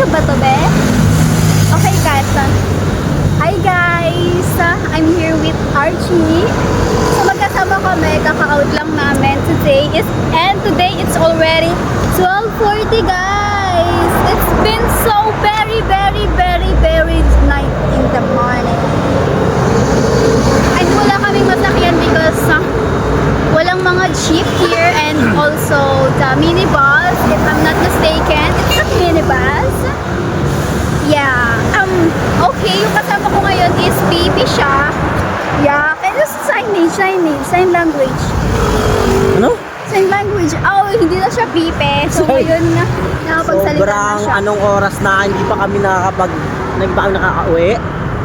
YouTube ba to, be? Okay, guys. Hi, guys. I'm here with Archie. So, magkasama kami. Kaka-out lang namin today. And today, it's already 12:40, guys. It's been so very night in the morning. And wala kaming masakyan because walang mga jeep here and also the minibus, if I'm not mistaken. It's a minibus. Yeah. Okay, yung kasama ko ngayon is baby siya. Yeah. And this is sign language. Ano? Sign language. Oh, hindi na siya pipe. So, ngayon nakapagsalita na Sobrang siya. anong oras na hindi pa kami nakaka-uwi.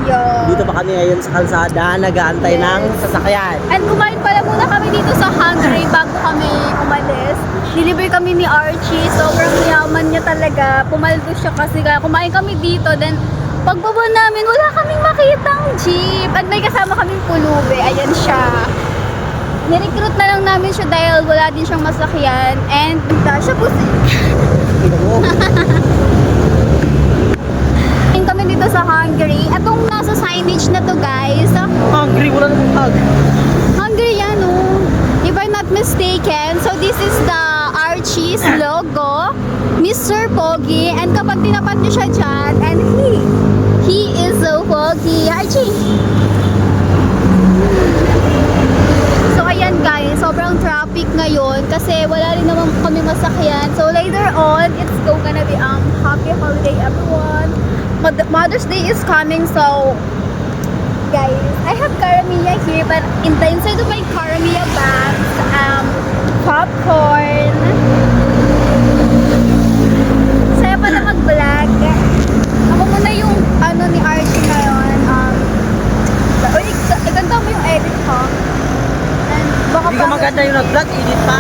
Yeah. Dito pa kami ngayon sa kalsada, nag-aantay Yes. ng sasakyan. And kumain pala muna kami dito sa Hungry bago kami umalis. Deliver kami ni Archie. Sobrang yaman niya talaga. Pumaldo siya kasi kumain kami dito. Then, pagbaba namin, wala kaming makitang jeep. At may kasama kaming pulube. Ayan siya. Nirecruit na lang namin siya dahil wala din siyang masakyan. And, siya po kami dito sa Hungry. Atong nasa signage na to, guys. Hungry, wala namang hug. Hungry yan, oh. If I'm not mistaken, so this is the Archie's logo, Mr. Pogi, and kapag tinapat niyo siya dyan, and he is so pogi. Archie! So, ayan guys, sobrang traffic ngayon kasi wala rin naman kami masakyan. So, later on, it's gonna be happy holiday everyone. Mother's Day is coming, so guys, I have Caramiya here, but in the inside of my Caramiya bag, popcorn. Saya pa na mag-vlog. Ako muna yung ni Archie ngayon. Iganda mo yung edit ko. And baka Hindi ka maganda yung nag-vlog, edit pa.